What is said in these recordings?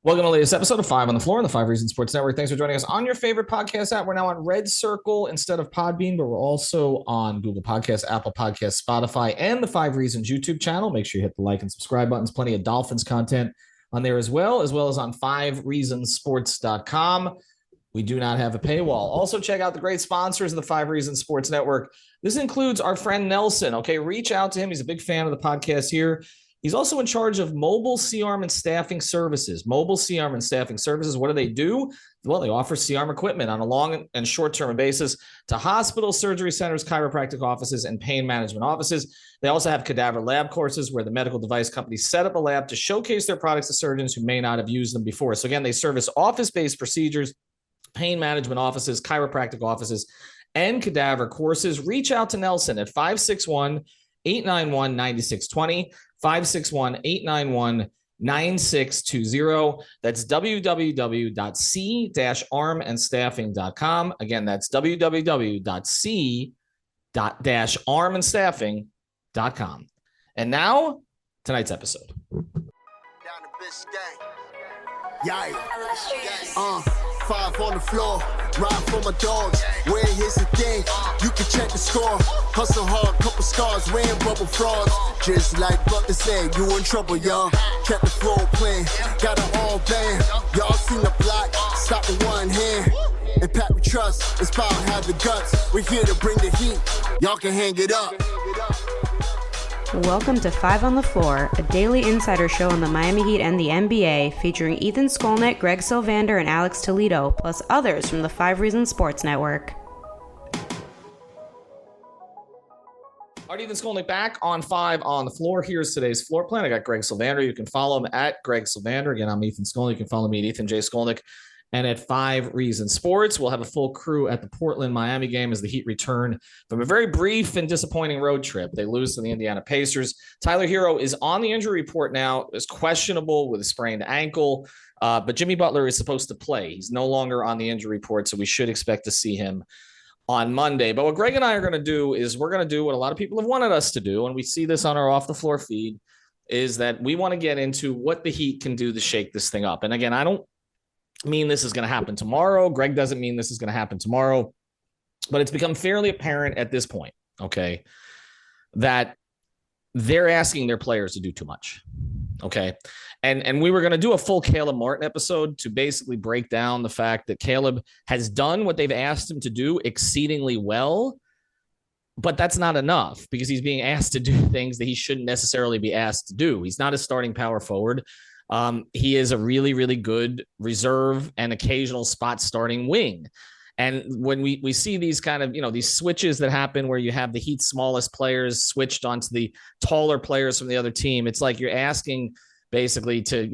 Welcome to the latest episode of Five on the Floor on the Five Reasons Sports Network. Thanks for joining us on your favorite podcast app. We're now on Red Circle instead of Podbean, but we're also on Google Podcasts, Apple Podcasts, Spotify, and the Five Reasons YouTube channel. Make sure you hit the like and subscribe buttons. Plenty of Dolphins content on there as well as on fivereasonsports.com. We do not have a paywall. Also, check out the great sponsors of the Five Reasons Sports Network. This includes our friend Nelson. Okay, reach out to him. He's a big fan of the podcast here. He's also in charge of mobile C-arm and staffing services. Mobile C-arm and staffing services, what do? Well, they offer C-arm equipment on a long and short-term basis to hospitals, surgery centers, chiropractic offices, and pain management offices. They also have cadaver lab courses where the medical device companies set up a lab to showcase their products to surgeons who may not have used them before. So again, they service office-based procedures, pain management offices, chiropractic offices, and cadaver courses. Reach out to Nelson at 561-891-9620. 561-891-9620. That's www.c-armandstaffing.com. Again, that's www.c-armandstaffing.com. And now, tonight's episode. Down to Biscayne. Five on the floor, ride for my dogs. Where here's the thing, you can check the score. Hustle hard, couple scars, wearing bubble frauds. Just like Butler said, you in trouble, y'all. Kept the floor playing, got it all banned. Y'all seen the block, stop with one hand. And Pat we trust, it's power, have the guts. We're here to bring the heat, y'all can hang it up. Welcome to Five on the Floor, a daily insider show on the Miami Heat and the NBA, featuring Ethan Skolnick, Greg Sylvander, and Alex Toledo, plus others from the Five Reasons Sports Network. All right, Ethan Skolnick back on Five on the Floor. Here's today's floor plan. I got Greg Sylvander. You can follow him at Greg Sylvander. Again, I'm Ethan Skolnick. You can follow me at Ethan J. Skolnick. And at Five Reasons Sports, we'll have a full crew at the Portland-Miami game as the Heat return from a very brief and disappointing road trip. They lose to the Indiana Pacers. Tyler Hero is on the injury report now, is questionable with a sprained ankle, but Jimmy Butler is supposed to play. He's no longer on the injury report, so we should expect to see him on Monday. But what Greg and I are going to do is we're going to do what a lot of people have wanted us to do, and we see this on our off-the-floor feed, is that we want to get into what the Heat can do to shake this thing up. And again, I don't mean this is going to happen tomorrow. Greg doesn't mean this is going to happen tomorrow, but it's become fairly apparent at this point, okay, that they're asking their players to do too much, okay? And we were going to do a full Caleb Martin episode to basically break down the fact that Caleb has done what they've asked him to do exceedingly well, but that's not enough because he's being asked to do things that he shouldn't necessarily be asked to do. He's not a starting power forward. He is a really, really good reserve and occasional spot starting wing. And when we see these kind of, these switches that happen where you have the Heat's smallest players switched onto the taller players from the other team, it's like you're asking basically to,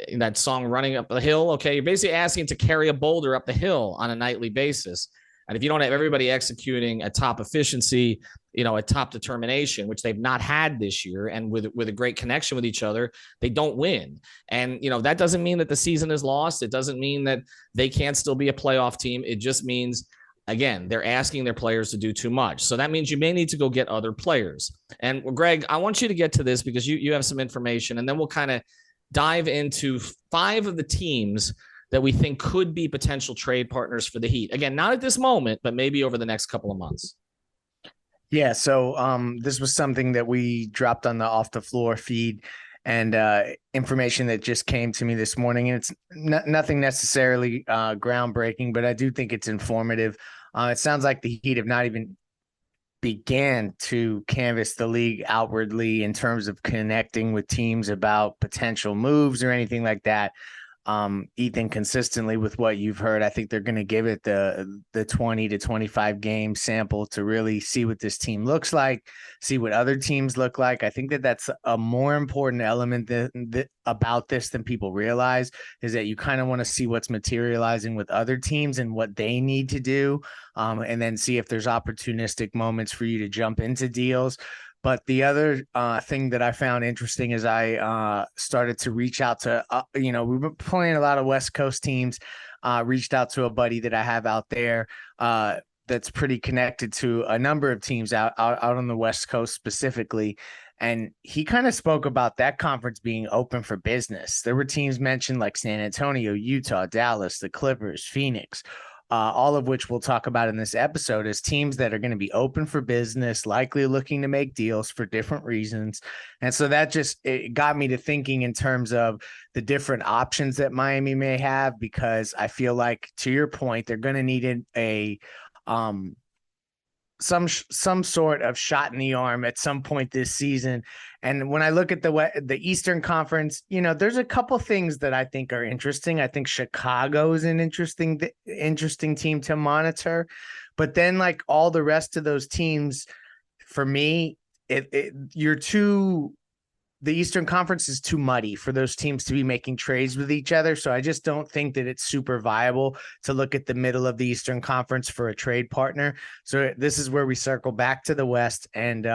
in that song Running Up the Hill, okay, you're basically asking to carry a boulder up the hill on a nightly basis. And if you don't have everybody executing at top efficiency, at top determination, which they've not had this year, and with a great connection with each other, they don't win. And, that doesn't mean that the season is lost. It doesn't mean that they can't still be a playoff team. It just means, again, they're asking their players to do too much. So that means you may need to go get other players. And Greg, I want you to get to this because you have some information, and then we'll kind of dive into 5 of the teams that we think could be potential trade partners for the Heat. Again, not at this moment, but maybe over the next couple of months. Yeah, so this was something that we dropped on the Off the Floor feed, and information that just came to me this morning. And it's nothing necessarily groundbreaking, but I do think it's informative. It sounds like the Heat have not even began to canvass the league outwardly in terms of connecting with teams about potential moves or anything like that. Ethan, consistently with what you've heard, I think they're going to give it the 20 to 25 game sample to really see what this team looks like, see what other teams look like. I think that that's a more important element about this than people realize, is that you kind of want to see what's materializing with other teams and what they need to do, and then see if there's opportunistic moments for you to jump into deals. But the other thing that I found interesting is I started to reach out to, we've been playing a lot of West Coast teams, reached out to a buddy that I have out there that's pretty connected to a number of teams out on the West Coast specifically. And he kind of spoke about that conference being open for business. There were teams mentioned like San Antonio, Utah, Dallas, the Clippers, Phoenix, all of which we'll talk about in this episode as teams that are going to be open for business, likely looking to make deals for different reasons. And so that just it got me to thinking in terms of the different options that Miami may have, because I feel like, to your point, they're going to need some sort of shot in the arm at some point this season. And when I look at the Eastern Conference, there's a couple things that I think are interesting. I think Chicago is an interesting team to monitor, but then like all the rest of those teams, for me, the Eastern Conference is too muddy for those teams to be making trades with each other. So I just don't think that it's super viable to look at the middle of the Eastern Conference for a trade partner. So this is where we circle back to the West. And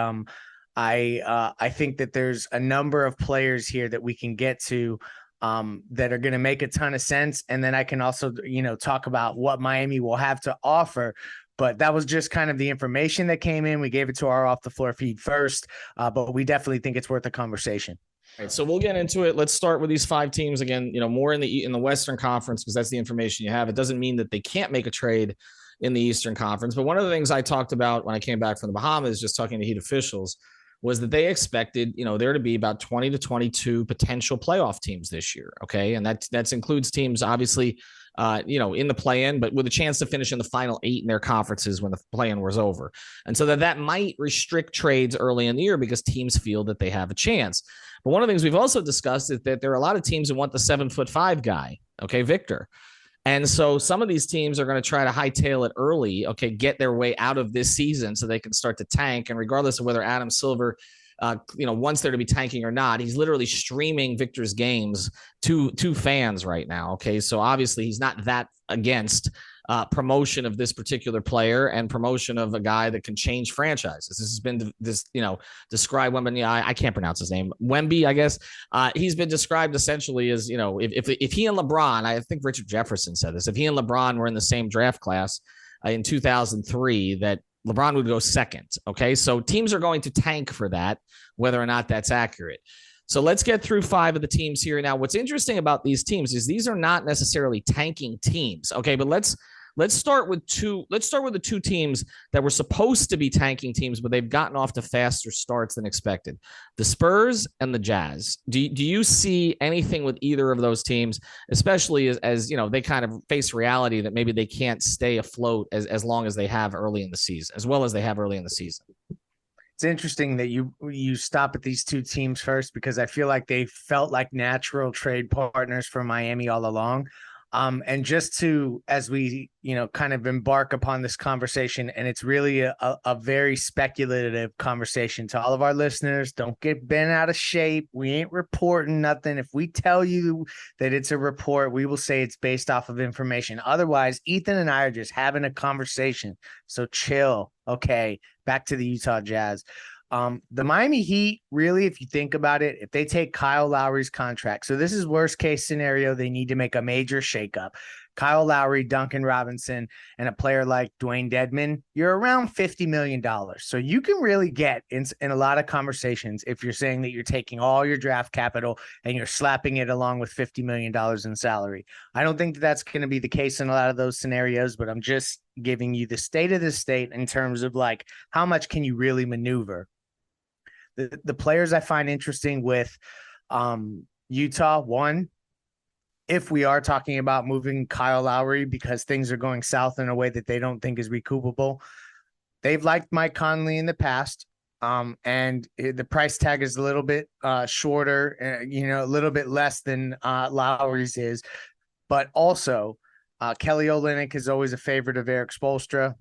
I think that there's a number of players here that we can get to that are going to make a ton of sense. And then I can also, talk about what Miami will have to offer. But that was just kind of the information that came in. We gave it to our off the floor feed first, but we definitely think it's worth a conversation. All right, so we'll get into it. Let's start with these 5 teams again. More in the Western Conference, because that's the information you have. It doesn't mean that they can't make a trade in the Eastern Conference. But one of the things I talked about when I came back from the Bahamas, just talking to Heat officials, was that they expected, there to be about 20 to 22 potential playoff teams this year. Okay, and that includes teams obviously. In the play-in, but with a chance to finish in the final 8 in their conferences when the play-in was over. And so that might restrict trades early in the year because teams feel that they have a chance. But one of the things we've also discussed is that there are a lot of teams who want the 7'5" guy, okay, Victor. And so some of these teams are going to try to hightail it early, okay, get their way out of this season so they can start to tank. And regardless of whether Adam Silver wants there to be tanking or not, he's literally streaming Victor's games to fans right now. Okay. So obviously he's not that against promotion of this particular player and promotion of a guy that can change franchises. This has been described when I can't pronounce his name. Wemby, I guess. He's been described essentially as, if he and LeBron, I think Richard Jefferson said this, if he and LeBron were in the same draft class in 2003, that LeBron would go second. Okay. So teams are going to tank for that, whether or not that's accurate. So let's get through 5 of the teams here. Now, what's interesting about these teams is these are not necessarily tanking teams. Okay. But let's start with the 2 teams that were supposed to be tanking teams, but they've gotten off to faster starts than expected. The Spurs and the Jazz. Do you see anything with either of those teams, especially as they kind of face reality that maybe they can't stay afloat as long as they have early in the season, as well as they have early in the season? It's interesting that you stop at these 2 teams first, because I feel like they felt like natural trade partners for Miami all along. And just to, as we, kind of embark upon this conversation, and it's really a very speculative conversation to all of our listeners, don't get bent out of shape. We ain't reporting nothing. If we tell you that it's a report, we will say it's based off of information. Otherwise, Ethan and I are just having a conversation. So chill. Okay. Back to the Utah Jazz. The Miami Heat, really, if you think about it, if they take Kyle Lowry's contract, so this is worst case scenario, they need to make a major shakeup. Kyle Lowry, Duncan Robinson, and a player like Dwayne Dedmon, you're around $50 million. So you can really get in a lot of conversations if you're saying that you're taking all your draft capital and you're slapping it along with $50 million in salary. I don't think that that's going to be the case in a lot of those scenarios, but I'm just giving you the state of the state in terms of like, how much can you really maneuver? The players I find interesting with Utah, one, if we are talking about moving Kyle Lowry because things are going south in a way that they don't think is recoupable, they've liked Mike Conley in the past, and the price tag is a little bit shorter, a little bit less than Lowry's is. But also, Kelly Olynyk is always a favorite of Eric Spoelstra.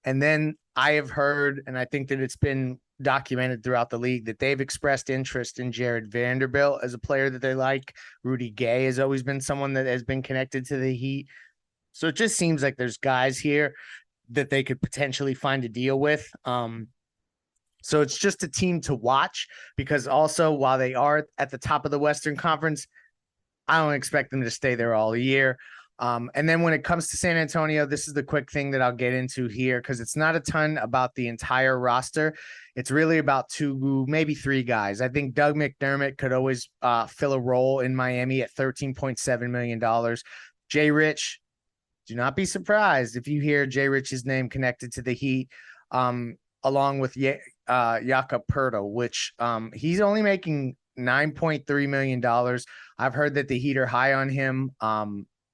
And then I have heard, and I think that it's been documented throughout the league, that they've expressed interest in Jared Vanderbilt as a player that they like. Rudy Gay has always been someone that has been connected to the Heat. So it just seems like there's guys here that they could potentially find a deal with. So it's just a team to watch, because also while they are at the top of the Western Conference, I don't expect them to stay there all year. And then when it comes to San Antonio, this is the quick thing that I'll get into here because it's not a ton about the entire roster. It's really about 2, maybe 3 guys. I think Doug McDermott could always fill a role in Miami at $13.7 million. Jay Rich, do not be surprised if you hear Jay Rich's name connected to the Heat, along with Jakob Poeltl, which he's only making $9.3 million. I've heard that the Heat are high on him.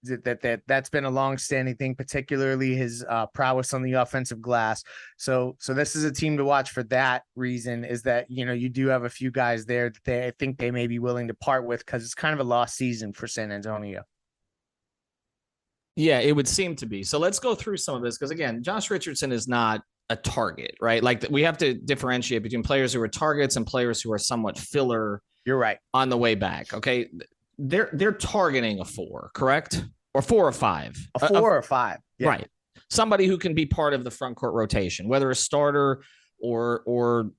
That's been a long-standing thing, particularly his prowess on the offensive glass. So this is a team to watch for that reason, is that, you do have a few guys there that I think they may be willing to part with because it's kind of a lost season for San Antonio. Yeah, it would seem to be. So let's go through some of this because, again, Josh Richardson is not a target, right? Like we have to differentiate between players who are targets and players who are somewhat filler. You're right. On the way back, okay? They're targeting a 4, correct? Or 4 or 5. A 4 or 5. Yeah. Right. Somebody who can be part of the front court rotation, whether a starter or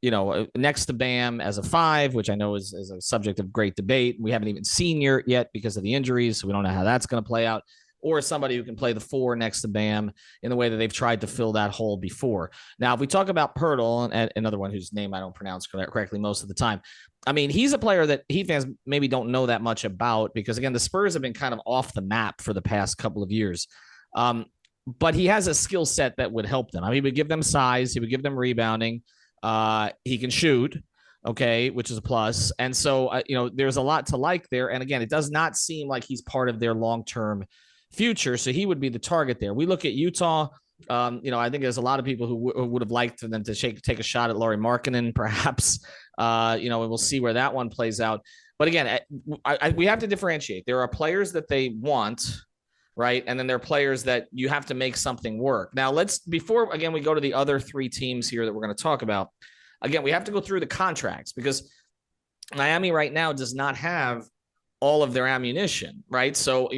next to Bam as a 5, which I know is a subject of great debate. We haven't even seen yet because of the injuries, so we don't know how that's going to play out. Or somebody who can play the 4 next to Bam in the way that they've tried to fill that hole before. Now, if we talk about Poeltl, and another one whose name I don't pronounce correctly most of the time, I mean, he's a player that Heat fans maybe don't know that much about because, again, the Spurs have been kind of off the map for the past couple of years. But he has a skill set that would help them. I mean, he would give them size. He would give them rebounding. He can shoot. Okay, which is a plus. And so, there's a lot to like there. And again, it does not seem like he's part of their long-term future, so he would be the target there. We look at Utah. I think there's a lot of people who would have liked for them to take a shot at Lauri Markkanen, perhaps. And we'll see where that one plays out. But again, we have to differentiate. There are players that they want, right, and then there are players that you have to make something work. Now, before we go to the other 3 teams here that we're going to talk about. Again, we have to go through the contracts because Miami right now does not have all of their ammunition, right? So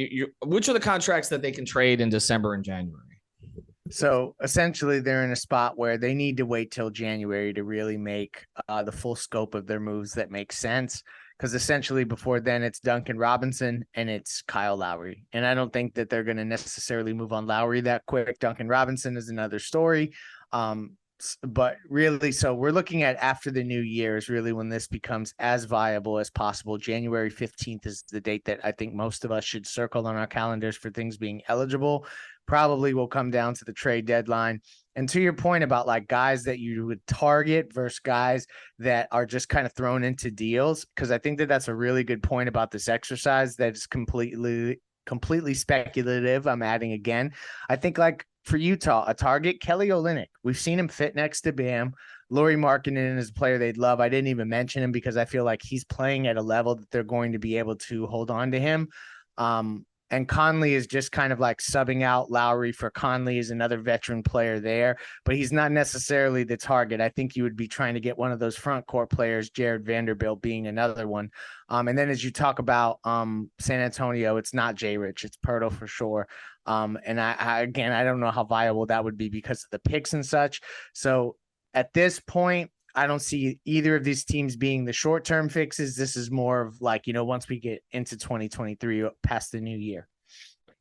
which are the contracts that they can trade in December and January? So essentially they're in a spot where they need to wait till January to really make the full scope of their moves that make sense. Because essentially before then it's Duncan Robinson and it's Kyle Lowry. And I don't think that they're going to necessarily move on Lowry that quick. Duncan Robinson is another story. But really, so we're looking at after the new year is really when this becomes as viable as possible. January 15th is the date that I think most of us should circle on our calendars for things being eligible. Probably will come down to the trade deadline. And to your point about like guys that you would target versus guys that are just kind of thrown into deals, because I think that that's a really good point about this exercise that is completely speculative. I'm adding again. I think like for Utah, a target, Kelly Olynyk. We've seen him fit next to Bam. Lauri Markkanen is a player they'd love. I didn't even mention him because I feel like he's playing at a level that they're going to be able to hold on to him. And Conley is just kind of like subbing out Lowry for Conley is another veteran player there, but he's not necessarily the target. I think you would be trying to get one of those front court players, Jared Vanderbilt being another one. And then as you talk about San Antonio, it's not Jay Rich, it's Poeltl for sure. And I don't know how viable that would be because of the picks and such. So at this point, I don't see either of these teams being the short-term fixes. This is more of like, once we get into 2023 past the new year.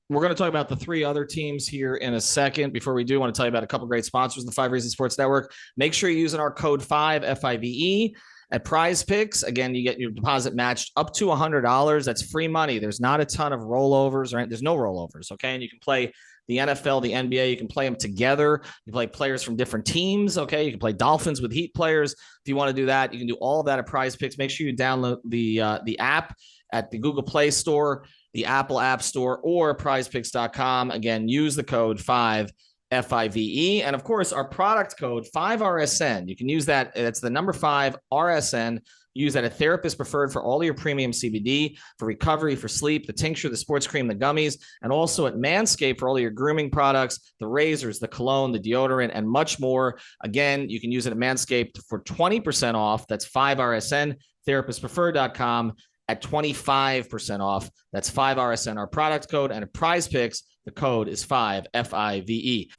We're going to talk about the 3 other teams here in a second. Before we do, I want to tell you about a couple of great sponsors of the 5 Reasons Sports Network. Make sure you're using our code 5, F-I-V-E, at Prize Picks. Again, you get your deposit matched up to $100. That's free money. There's not a ton of rollovers, right? There's no rollovers, okay? And you can play the NFL, the NBA, you can play them together. You play players from different teams, okay? You can play Dolphins with Heat players. If you want to do that, you can do all of that at Prize Picks. Make sure you download the app at the Google Play Store, the Apple App Store, or prizepicks.com. Again, use the code 5, F-I-V-E. And of course, our product code 5RSN. You can use that. That's the number 5 RSN. Use that at Therapist Preferred for all of your premium CBD, for recovery, for sleep, the tincture, the sports cream, the gummies, and also at Manscaped for all of your grooming products, the razors, the cologne, the deodorant, and much more. Again, you can use it at Manscaped for 20% off. That's 5RSN, therapistpreferred.com at 25% off. That's 5RSN, our product code, and at Prize Picks, the code is 5, F-I-V-E.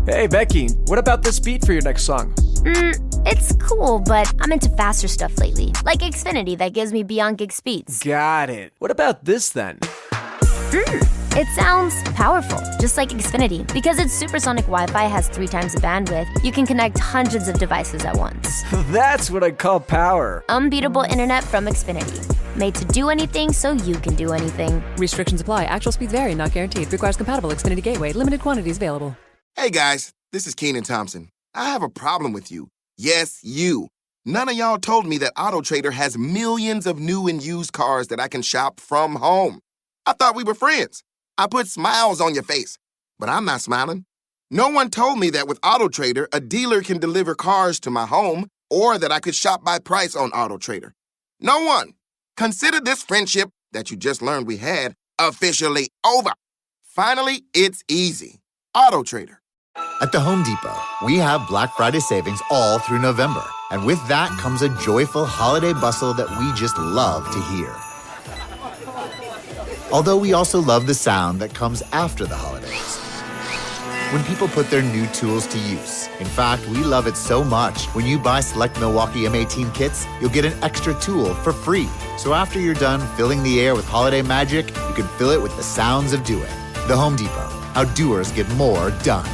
Hey, Becky, what about this beat for your next song? It's cool, but I'm into faster stuff lately, like Xfinity that gives me beyond gig speeds. Got it. What about this then? It sounds powerful, just like Xfinity. Because its supersonic Wi-Fi has 3 times the bandwidth, you can connect hundreds of devices at once. That's what I call power. Unbeatable internet from Xfinity. Made to do anything so you can do anything. Restrictions apply. Actual speeds vary, not guaranteed. Requires compatible Xfinity Gateway. Limited quantities available. Hey guys, this is Keenan Thompson. I have a problem with you. Yes, you. None of y'all told me that AutoTrader has millions of new and used cars that I can shop from home. I thought we were friends. I put smiles on your face, but I'm not smiling. No one told me that with AutoTrader, a dealer can deliver cars to my home or that I could shop by price on AutoTrader. No one. Consider this friendship that you just learned we had officially over. Finally, it's easy. AutoTrader. At the Home Depot, we have Black Friday savings all through November. And with that comes a joyful holiday bustle that we just love to hear. Although we also love the sound that comes after the holidays, when people put their new tools to use. In fact, we love it so much, when you buy select Milwaukee M18 kits, you'll get an extra tool for free. So after you're done filling the air with holiday magic, you can fill it with the sounds of doing. The Home Depot, how doers get more done.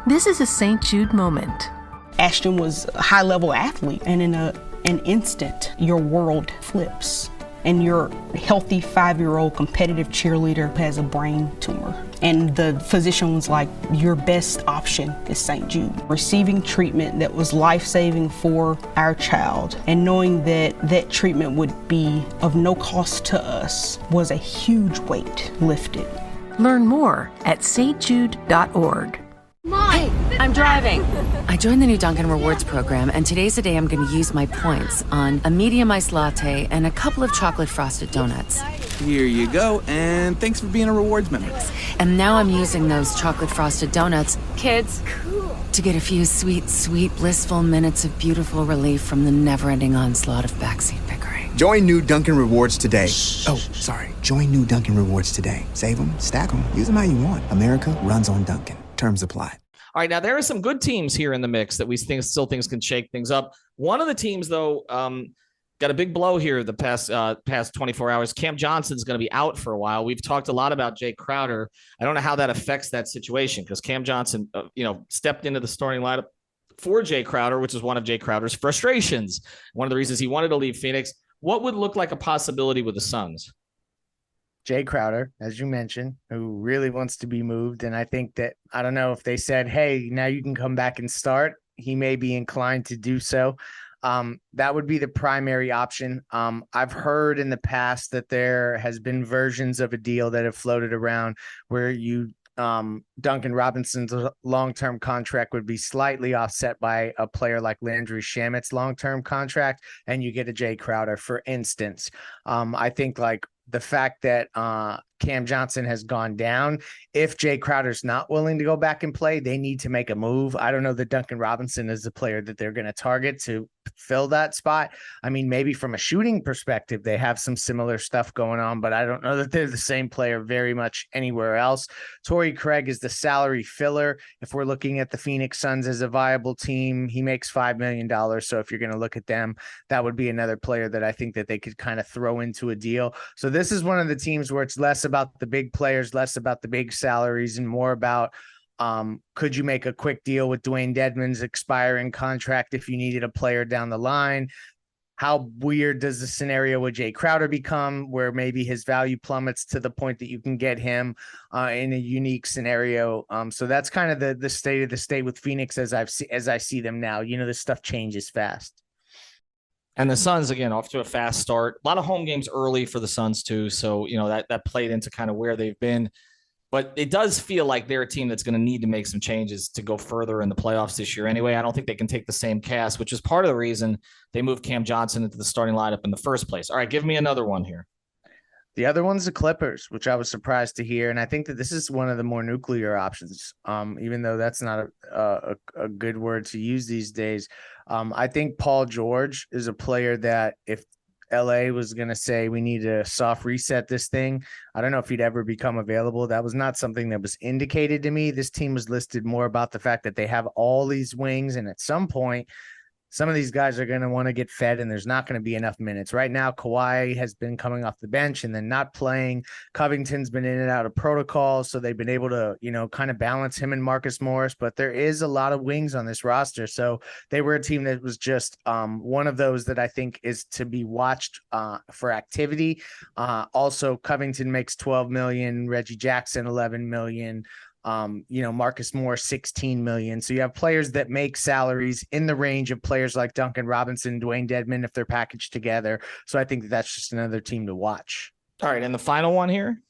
This is a St. Jude moment. Ashton was a high-level athlete, and in an instant, your world flips. And your healthy 5-year-old competitive cheerleader has a brain tumor. And the physician was like, your best option is St. Jude. Receiving treatment that was life-saving for our child and knowing that that treatment would be of no cost to us was a huge weight lifted. Learn more at stjude.org. Hey, I'm driving. I joined the new Dunkin' Rewards program, and today's the day I'm going to use my points on a medium iced latte and a couple of chocolate frosted donuts. Here you go, and thanks for being a rewards member. And now I'm using those chocolate frosted donuts, kids, to get a few sweet, sweet, blissful minutes of beautiful relief from the never-ending onslaught of backseat bickering. Join new Dunkin' Rewards today. Join new Dunkin' Rewards today. Save them, stack them, use them how you want. America runs on Dunkin'. Terms apply. All right, now there are some good teams here in the mix that we still think can shake things up. One of the teams, though, got a big blow here the past 24 hours. Cam Johnson's going to be out for a while. We've talked a lot about Jay Crowder. I don't know how that affects that situation because Cam Johnson, stepped into the starting lineup for Jay Crowder, which is one of Jay Crowder's frustrations. One of the reasons he wanted to leave Phoenix. What would look like a possibility with the Suns? Jay Crowder, as you mentioned, who really wants to be moved. And I think that, I don't know if they said, hey, now you can come back and start. He may be inclined to do so. That would be the primary option. I've heard in the past that there has been versions of a deal that have floated around where Duncan Robinson's long-term contract would be slightly offset by a player like Landry Shamit's long-term contract, and you get a Jay Crowder, for instance. I think the fact that Cam Johnson has gone down, if Jay Crowder's not willing to go back and play, they need to make a move. I don't know that Duncan Robinson is the player that they're going to target to fill that spot. I mean, maybe from a shooting perspective, they have some similar stuff going on, but I don't know that they're the same player very much anywhere else. Torrey Craig is the salary filler. If we're looking at the Phoenix Suns as a viable team, he makes $5 million. So if you're going to look at them, that would be another player that I think that they could kind of throw into a deal. So this is one of the teams where it's less about the big players, less about the big salaries, and more about could you make a quick deal with Dwayne Dedmon's expiring contract if you needed a player down the line? How weird does the scenario with Jay Crowder become, where maybe his value plummets to the point that you can get him in a unique scenario? So that's kind of the state of the state with Phoenix as I see them now. This stuff changes fast. And the Suns, again, off to a fast start. A lot of home games early for the Suns, too. So, that played into kind of where they've been. But it does feel like they're a team that's going to need to make some changes to go further in the playoffs this year anyway. I don't think they can take the same cast, which is part of the reason they moved Cam Johnson into the starting lineup in the first place. All right, give me another one here. The other one's the Clippers, which I was surprised to hear. And I think that this is one of the more nuclear options, even though that's not a good word to use these days. I think Paul George is a player that if LA was going to say we need to soft reset this thing, I don't know if he'd ever become available. That was not something that was indicated to me. This team was listed more about the fact that they have all these wings, and at some point some of these guys are going to want to get fed, and there's not going to be enough minutes. Right now, Kawhi has been coming off the bench and then not playing. Covington's been in and out of protocol, so they've been able to, kind of balance him and Marcus Morris, but there is a lot of wings on this roster. So they were a team that was just one of those that I think is to be watched for activity. Also, Covington makes $12 million, Reggie Jackson $11 million. Marcus Moore, 16 million. So you have players that make salaries in the range of players like Duncan Robinson, Dwayne Dedmon, if they're packaged together. So I think that's just another team to watch. All right. And the final one here?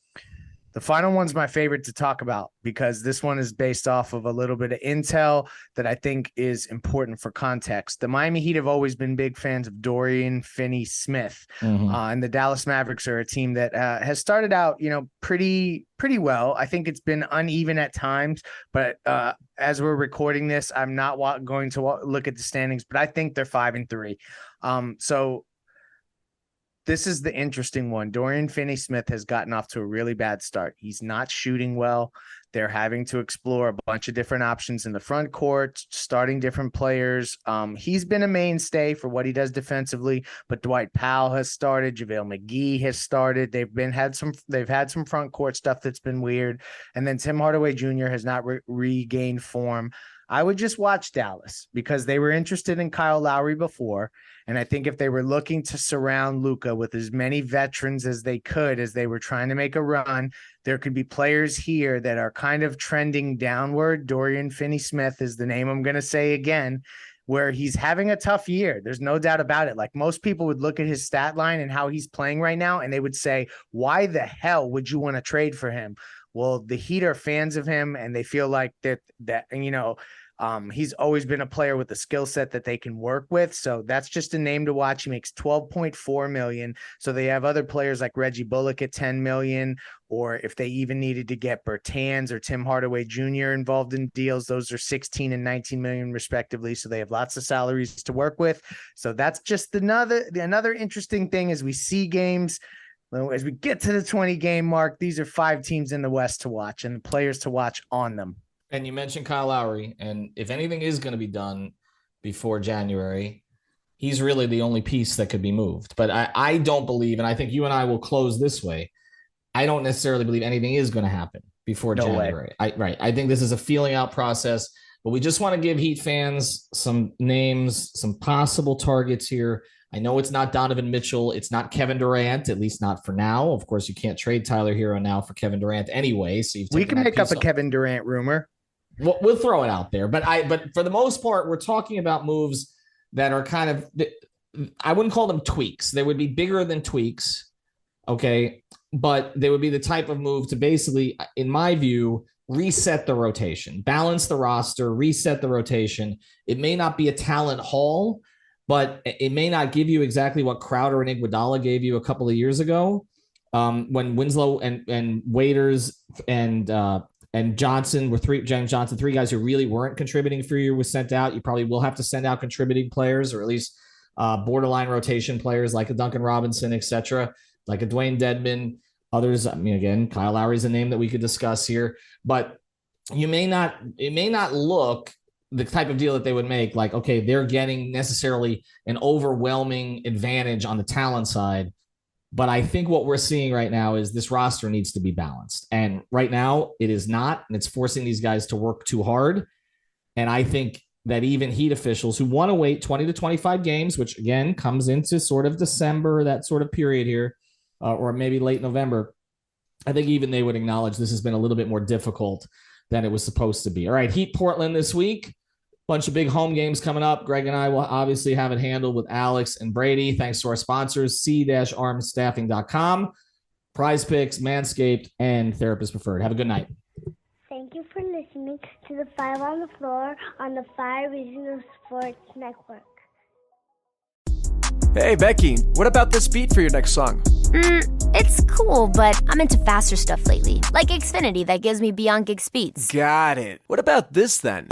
The final one's my favorite to talk about because this one is based off of a little bit of intel that I think is important for context. The Miami Heat have always been big fans of Dorian Finney-Smith, and the Dallas Mavericks are a team that has started out, pretty well. I think it's been uneven at times, but as we're recording this, I'm not going to look at the standings, but I think they're 5-3. So this is the interesting one. Dorian Finney-Smith has gotten off to a really bad start. He's not shooting well. They're having to explore a bunch of different options in the front court, starting different players. He's been a mainstay for what he does defensively, but Dwight Powell has started. JaVale McGee has started. They've had some front court stuff that's been weird. And then Tim Hardaway Jr. has not regained form. I would just watch Dallas because they were interested in Kyle Lowry before. And I think if they were looking to surround Luka with as many veterans as they could, as they were trying to make a run, there could be players here that are kind of trending downward. Dorian Finney-Smith is the name I'm going to say again, where he's having a tough year. There's no doubt about it. Like most people would look at his stat line and how he's playing right now, and they would say, why the hell would you want to trade for him? Well, the Heat are fans of him, and they feel like that he's always been a player with a skill set that they can work with. So that's just a name to watch. He makes $12.4 million. So they have other players like Reggie Bullock at $10 million, or if they even needed to get Bertans or Tim Hardaway Jr. involved in deals, those are 16 and 19 million respectively. So they have lots of salaries to work with. So that's just another interesting thing as we see games. As we get to the 20 game mark, these are 5 teams in the West to watch and players to watch on them. And you mentioned Kyle Lowry, and if anything is going to be done before January, he's really the only piece that could be moved. But I don't believe, and I think you and I will close this way, I don't necessarily believe anything is going to happen before January. I think this is a feeling out process, but we just want to give Heat fans some names, some possible targets here. I know it's not Donovan Mitchell. It's not Kevin Durant, at least not for now. Of course, you can't trade Tyler Hero now for Kevin Durant anyway. So we can make up a Kevin Durant rumor. We'll throw it out there. But for the most part, we're talking about moves that are kind of, I wouldn't call them tweaks. They would be bigger than tweaks. Okay. But they would be the type of move to basically, in my view, reset the rotation, balance the roster, reset the rotation. It may not be a talent haul, but it may not give you exactly what Crowder and Iguodala gave you a couple of years ago, when Winslow and Waiters and Johnson were James Johnson, 3 guys who really weren't contributing for you was sent out. You probably will have to send out contributing players, or at least borderline rotation players like a Duncan Robinson, etc., like a Dwayne Dedmon, others. I mean, again, Kyle Lowry is a name that we could discuss here, but it may not look the type of deal that they would make like, okay, they're getting necessarily an overwhelming advantage on the talent side. But I think what we're seeing right now is this roster needs to be balanced. And right now it is not, and it's forcing these guys to work too hard. And I think that even Heat officials who want to wait 20 to 25 games, which again comes into sort of December, that sort of period here, or maybe late November, I think even they would acknowledge this has been a little bit more difficult than it was supposed to be. All right, Heat Portland this week. Bunch of big home games coming up. Greg and I will obviously have it handled with Alex and Brady. Thanks to our sponsors, c-armstaffing.com, Prize Picks, Manscaped, and Therapist Preferred. Have a good night. Thank you for listening to the 5 on the Floor on the 5 Regional Sports Network. Hey, Becky, what about this beat for your next song? It's cool, but I'm into faster stuff lately, like Xfinity that gives me beyond gig speeds. Got it. What about this then?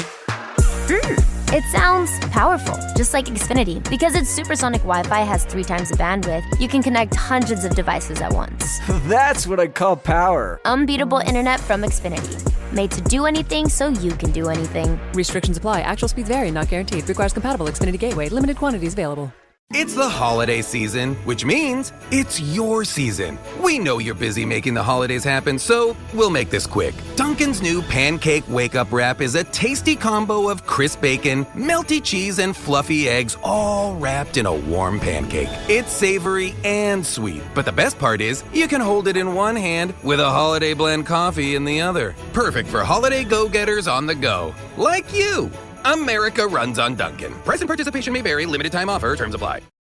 It sounds powerful, just like Xfinity. Because its supersonic Wi-Fi has 3 times the bandwidth, you can connect hundreds of devices at once. That's what I call power. Unbeatable internet from Xfinity. Made to do anything so you can do anything. Restrictions apply. Actual speeds vary, not guaranteed. Requires compatible Xfinity gateway. Limited quantities available. It's the holiday season, which means it's your season. We know you're busy making the holidays happen, so we'll make this quick. Dunkin's new Pancake Wake-Up Wrap is a tasty combo of crisp bacon, melty cheese, and fluffy eggs, all wrapped in a warm pancake. It's savory and sweet, but the best part is you can hold it in one hand with a holiday blend coffee in the other. Perfect for holiday go-getters on the go, like you. America runs on Dunkin'. Price and participation may vary. Limited time offer. Terms apply.